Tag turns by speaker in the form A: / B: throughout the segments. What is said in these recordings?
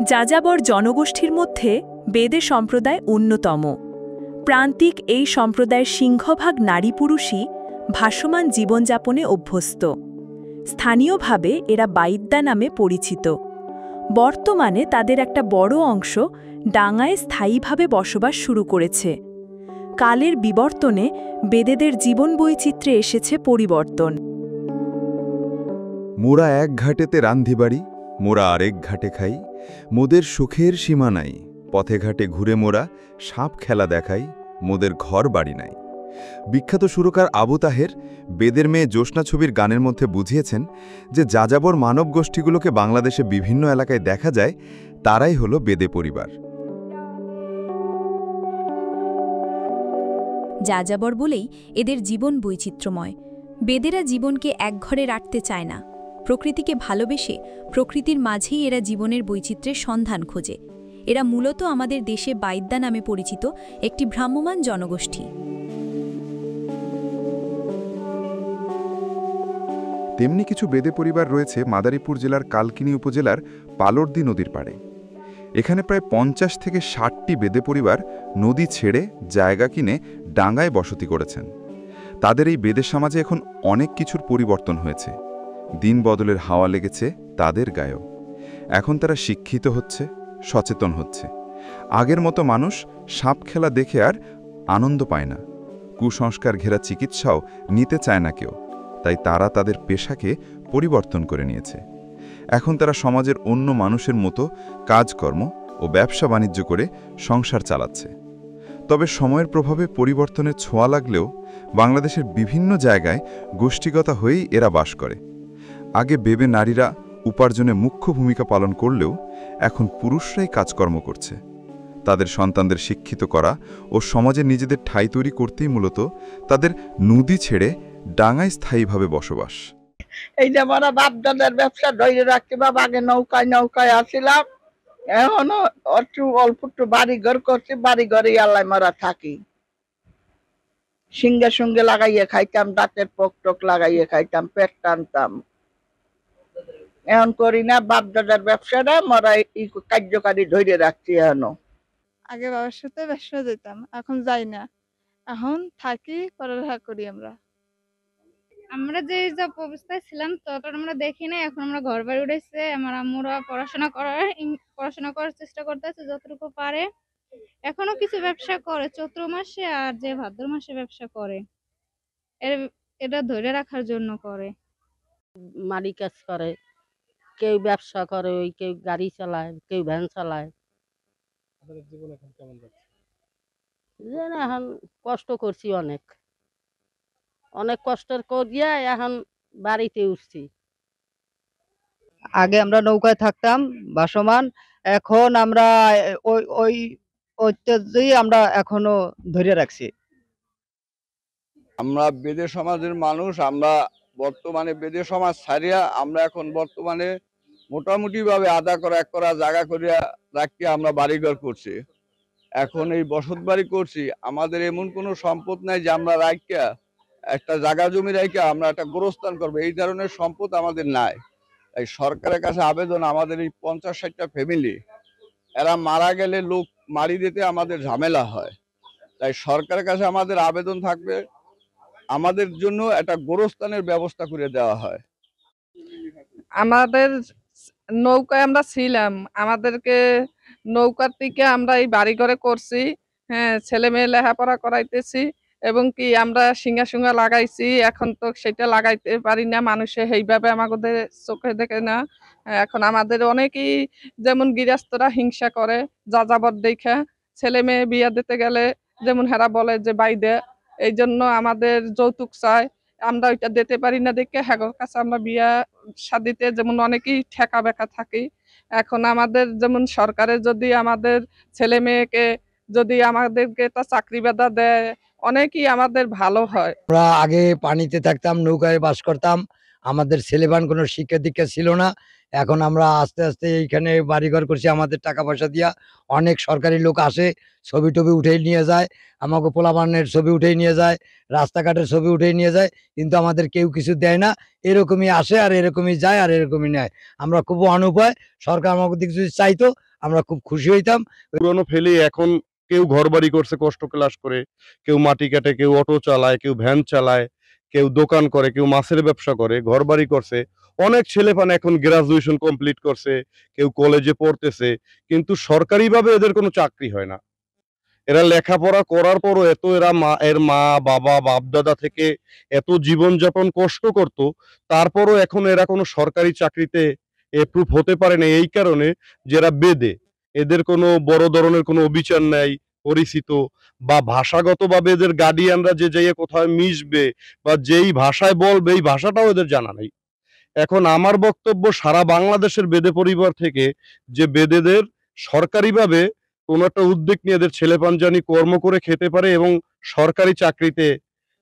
A: যাযাবর জনগোষ্ঠীর মধ্যে বেদে সম্প্রদায় অন্যতম। প্রান্তিক এই সম্প্রদায়ের সিংহভাগ নারী পুরুষই ভাসমান জীবনযাপনে অভ্যস্ত। স্থানীয়ভাবে এরা বাইদ্যা নামে পরিচিত। বর্তমানে তাদের একটা বড় অংশ ডাঙায় স্থায়ীভাবে বসবাস শুরু করেছে। কালের বিবর্তনে বেদেদের জীবন বৈচিত্র্যে এসেছে পরিবর্তন।
B: মোরা এক ঘাটেতে রান্ধিবাড়ি, মোরা আরেক ঘাটে খাই, মোদের সুখের সীমা নাই, পথে ঘাটে ঘুরে মোরা সাপ খেলা দেখাই, মোদের ঘর বাড়ি নাই। বিখ্যাত সুরকার আবু তাহের বেদের মেয়ে জ্যোৎস্না ছবির গানের মধ্যে বুঝিয়েছেন যে যাযাবর মানব গোষ্ঠীগুলোকে বাংলাদেশে বিভিন্ন এলাকায় দেখা যায়, তারাই হলো বেদে পরিবার।
C: যাযাবর বলেই এদের জীবন বৈচিত্র্যময়। বেদেরা জীবনকে একঘরে রাখতে চায় না। প্রকৃতিকে ভালোবেসে প্রকৃতির মাঝেই এরা জীবনের বৈচিত্র্যের সন্ধান খোঁজে। এরা মূলত আমাদের দেশে বাইদ্যা নামে পরিচিত একটি ভ্রাম্যমাণ জনগোষ্ঠী।
B: তেমনি কিছু বেদে পরিবার রয়েছে মাদারীপুর জেলার কালকিনি উপজেলার পালর্দি নদীর পাড়ে। এখানে প্রায় 50 থেকে 60টি বেদে পরিবার নদী ছেড়ে জায়গা কিনে ডাঙায় বসতি করেছেন। তাদের এই বেদের সমাজে এখন অনেক কিছুর পরিবর্তন হয়েছে। দিন বদলের হাওয়া লেগেছে তাদের গায়েও। এখন তারা শিক্ষিত হচ্ছে, সচেতন হচ্ছে। আগের মতো মানুষ সাপ খেলা দেখে আর আনন্দ পায় না। কুসংস্কার ঘেরা চিকিৎসাও নিতে চায় না কেউ। তাই তারা তাদের পেশাকে পরিবর্তন করে নিয়েছে। এখন তারা সমাজের অন্য মানুষের মতো কাজকর্ম ও ব্যবসা বাণিজ্য করে সংসার চালাচ্ছে। তবে সময়ের প্রভাবে পরিবর্তনের ছোঁয়া লাগলেও বাংলাদেশের বিভিন্ন জায়গায় গোষ্ঠীগত হয়েই এরা বাস করে। আগে বেবে নারীরা উপার্জনে মুখ্য ভূমিকা পালন করলেও এখন পুরুষরাই কাজকর্ম করছে। তাদের সন্তানদের শিক্ষিত করা ও সমাজে নিজেদের ঠাঁই তৈরি করতেই মূলত তাদের নদী ছেড়ে ডাঙায় স্থায়ীভাবে বসবাস।
D: এই যে আমরা বাপ দাদার ব্যবসা ধরে রাখতে, বাবা আগে নৌকায় নৌকায় আসছিলাম, এখনো অল্প একটু বাড়ি ঘর করছি, বাড়ি ঘরে আল্লাহ মারা থাকি। সিঙ্গে সঙ্গে লাগাইয়ে খাইতাম, দাঁতের পোক টোক লাগাইয়ে খাইতাম, পেট টানতাম। এখন করি না, বাপ দাদার ব্যবসাটা মরা এই কার্যকারী ধরে রাখছি। এখনো
E: আগে বাবার সাথে ব্যবসা যেতাম, এখন যাই না। এখন থাকি, পড়ালেখা করি।
F: আমরা যে সব অবস্থায় ছিলাম ততটা আমরা দেখি না। এখন আমরা ঘর বাড়ি উঠেছে, আমার আম্মুরা পড়াশোনা করার চেষ্টা করতেছে যতটুকু পারে। এখনো কিছু ব্যবসা করে চৈত্র মাসে আর যে ভাদ্র মাসে ব্যবসা করে, এটা ধরে রাখার জন্য করে।
G: মাড়ি কাজ করে, কেউ ব্যবসা করে, ওই কেউ গাড়ি চালায়, কেউ ভ্যান চালায়। এখন কষ্ট করছি, অনেক অনেক কষ্টের করিয়া এখন বাড়িতে উঠছি।
H: আগে আমরা নৌকায় থাকতাম ভাসমান, এখন আমরা ওই ঐতিহ্যই আমরা এখনো ধরে রাখছি।
I: আমরা বেদে সমাজের মানুষ। আমরা বর্তমানে বেদে সমাজ ছাড়িয়া আমরা এখন বর্তমানে মোটামুটি ভাবে আধা করা এক করা জায়গা করিয়া রাখিয়া আমরা বাড়িঘর করছি। এখন এই বসত বাড়ি করছি। আমাদের এমন কোনো সম্পদ নাই যে আমরা রাখিয়া একটা জায়গা জমি রাখিয়া আমরা একটা গোরস্থান করবো, এই ধরনের সম্পদ আমাদের নাই। এই সরকারের কাছে আবেদন, আমাদের এই 50-60টা ফ্যামিলি, এরা মারা গেলে লোক মারি দিতে আমাদের ঝামেলা হয়। তাই সরকারের কাছে আমাদের আবেদন থাকবে, আমাদের জন্য একটা গোরস্থানের ব্যবস্থা করে দেওয়া হয়।
E: আমাদের নৌকায় আমরা ছিলাম, আমাদেরকে নৌকার থেকে আমরা এই বাড়ি ঘরে করছি। হ্যাঁ, ছেলে মেয়ে লেখাপড়া করাইতেছি এবং কি আমরা সিঙ্গা লাগাইছি। এখন তো সেটা লাগাইতে পারি না, মানুষে সেইভাবে আমাদের চোখে দেখে না। এখন আমাদের অনেকেই যেমন গৃহস্থরা হিংসা করে যাযাবর দেখা। ছেলে মেয়ে বিয়া দিতে গেলে যেমন হেরা বলে যে বাইদে, এই জন্য আমাদের যৌতুক চায়। আমরা ওইটা দিতে পারি না দেখে হ্যাগোর কাছে আমরা বিয়া শাদিতে যেমন অনেকেই ঠেকা বেকা থাকি। এখন আমাদের যেমন সরকারের যদি আমাদের ছেলে মেয়েকে যদি আমাদেরকে একটা চাকরি বাদা দেয়, অনেকই আমাদের ভালো হয়।
H: আমরা আগে পানিতে থাকতাম, নৌকায় বাস করতাম, আমাদের ছেলেবান কোনো শিক্ষা দীক্ষা ছিল না।
J: এখন আমরা আস্তে আস্তে এইখানে বাড়িঘর করছি আমাদের টাকা পয়সা দিয়া। অনেক সরকারি লোক আসে, ছবি টবি উঠেই নিয়ে যায়, আমাকে পোলাপানের ছবি উঠেই নিয়ে যায়, রাস্তাঘাটের ছবি উঠেই নিয়ে যায়, কিন্তু আমাদের কেউ কিছু দেয় না। এরকমই আসে আর এরকমই যায় আর এরকমই নেয়। আমরা খুব অনুপায়, সরকার আমাকে দিকে যদি চাইতো আমরা খুব খুশি হইতাম।
K: পুরনো ফেলে এখন কেউ ঘর বাড়ি করছে কষ্ট ক্লাস করে, কেউ মাটি কাটে, কেউ অটো চালায়, কেউ ভ্যান চালায়, কেউ দোকান করে, কেউ মাছের ব্যবসা করে, ঘর বাড়ি করছে। অনেক ছেলেপান এখন গ্রাজুয়েশন কমপ্লিট করছে, কেউ কলেজে পড়তেছে, কিন্তু সরকারিভাবে এদের কোনো চাকরি হয় না। এরা লেখাপড়া করার পরও এরা এর মা বাবা বাপ দাদা থেকে এত জীবনযাপন কষ্ট করত, তারপরও এখন এরা কোনো সরকারি চাকরিতে এপ্রুভ হতে পারে না, এই কারণে যারা বেদে এদের কোনো বড় ধরনের কোনো অবিচার নাই পরিচিত, বা ভাষাগতভাবে এদের গার্ডিয়ানরা যে যাইয়ে কোথায় মিশবে বা যেই ভাষায় বলবে এই ভাষাটাও এদের জানা নাই। এখন আমার বক্তব্য, সারা বাংলাদেশের বেদে পরিবার থেকে যে বেদেদের সরকারিভাবে কোনো একটা উদ্যোগ নিয়ে এদের ছেলেপাঞ্জানি কর্ম করে খেতে পারে এবং সরকারি চাকরিতে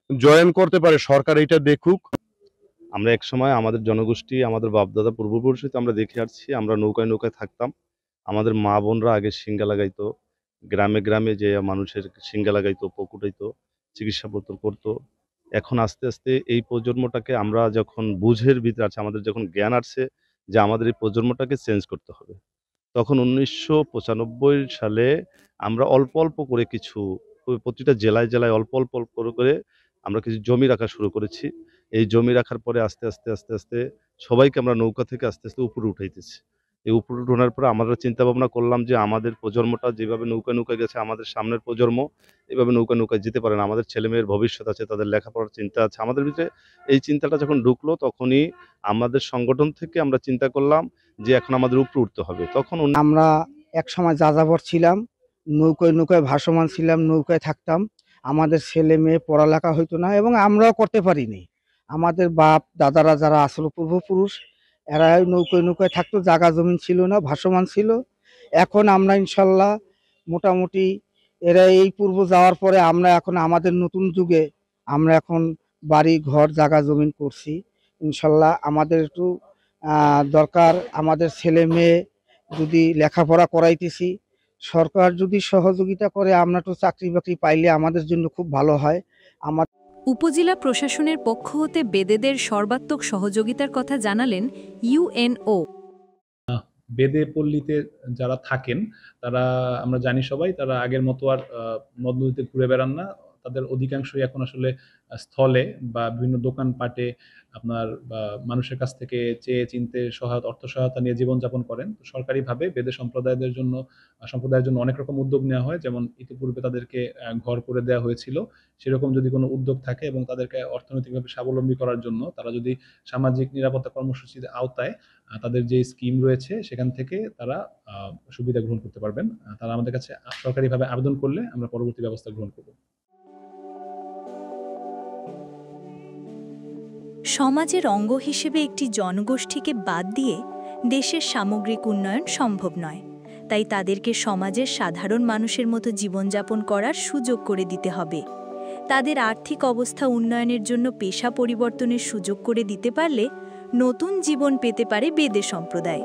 K: জয়েন করতে পারে, সরকার এটা দেখুক। আমরা একসময় আমাদের জনগোষ্ঠী, আমাদের বাপদাদা পূর্বপুরুষ আমরা দেখে আসছি, আমরা নৌকায় নৌকায় থাকতাম। আমাদের মা বোনরা আগে শিঙ্গা লাগাইতো, গ্রামে গ্রামে যে মানুষের শিঙ্গা লাগাইতো, পকুটাইতো, চিকিৎসাপত্র করতো। এখন আস্তে আস্তে এই প্রজন্মটাকে আমরা যখন বুঝের ভিতরে আছে, আমাদের যখন জ্ঞান আসছে যে আমাদের এই প্রজন্মটাকে চেঞ্জ করতে হবে, তখন 1995 সালে আমরা অল্প অল্প করে কিছু, প্রতিটা জেলায় জেলায় অল্প অল্প করে আমরা কিছু জমি রাখা শুরু করেছি। এই জমি রাখার পরে আস্তে আস্তে আস্তে আস্তে সবাইকে আমরা নৌকা থেকে আস্তে আস্তে উপরে উঠাইতেছি। এই উপরে উঠানোর পরে আমরা চিন্তা ভাবনা করলাম যে আমাদের প্রজন্মটা যেভাবে নৌকা নৌকায় গেছে, আমাদের সামনের প্রজন্ম এভাবে নৌকা নৌকায় যেতে পারে না। আমাদের ছেলেমেয়ের ভবিষ্যৎ আছে, তাদের লেখাপড়ার চিন্তা আছে আমাদের ভিতরে। এই চিন্তাটা যখন ঢুকলো তখনই আমাদের সংগঠন থেকে আমরা চিন্তা করলাম যে এখন আমাদের উপরে উঠতে হবে। তখন
H: আমরা এক সময় যাযাবর ছিলাম, নৌকায় নৌকায় ভাসমান ছিলাম, নৌকায় থাকতাম। আমাদের ছেলে মেয়ে পড়ালেখা হইতো না এবং আমরাও করতে পারিনি। আমাদের বাপ দাদারা যারা আসলো পূর্বপুরুষ, এরা নৌকায় নৌকায় থাকতো, জায়গা জমিন ছিল না, ভাসমান ছিল। এখন আমরা ইনশাল্লাহ মোটামুটি এরা এই পূর্ব যাওয়ার পরে আমরা এখন আমাদের নতুন যুগে আমরা এখন বাড়ি ঘর জায়গা জমিন করছি। ইনশাল্লাহ আমাদের একটু দরকার, আমাদের ছেলে মেয়ে যদি লেখাপড়া করাইতেছি, সরকার যদি সহযোগিতা করে আমরা তো চাকরি বাকরি পাইলে আমাদের জন্য খুব ভালো হয়। আমার
C: উপজেলা প্রশাসনের পক্ষ হতে বেদেদের সর্বাত্মক সহযোগিতার কথা জানালেন ইউএনও।
L: বেদে পল্লীতে যারা থাকেন তারা, আমরা জানি সবাই, তারা আগের মতো আর নদ নদীতে ঘুরে বেড়ান না। তাদের অধিকাংশই এখন আসলে স্থলে বা বিভিন্ন দোকানপাটে আপনার মানুষের কাছ থেকে চেয়ে চিনতে অর্থ সহায়তা নিয়ে জীবনযাপন করেন। তো সরকারিভাবে বেদে সম্প্রদায়ের জন্য অনেক রকম উদ্যোগ নেওয়া হয়, যেমন ইতিপূর্বে তাদেরকে ঘর করে দেওয়া হয়েছিল। সেরকম যদি কোনো উদ্যোগ থাকে এবং তাদেরকে অর্থনৈতিকভাবে স্বাবলম্বী করার জন্য তারা যদি সামাজিক নিরাপত্তা কর্মসূচির আওতায় তাদের যে স্কিম রয়েছে সেখান থেকে তারা সুবিধা গ্রহণ করতে পারবেন। তারা আমাদের কাছে সরকারিভাবে আবেদন করলে আমরা পরবর্তী ব্যবস্থা গ্রহণ করব।
A: সমাজের অঙ্গ হিসেবে একটি জনগোষ্ঠীকে বাদ দিয়ে দেশের সামগ্রিক উন্নয়ন সম্ভব নয়। তাই তাদেরকে সমাজের সাধারণ মানুষের মতো জীবনযাপন করার সুযোগ করে দিতে হবে। তাদের আর্থিক অবস্থা উন্নয়নের জন্য পেশা পরিবর্তনের সুযোগ করে দিতে পারলে নতুন জীবন পেতে পারে বেদে সম্প্রদায়।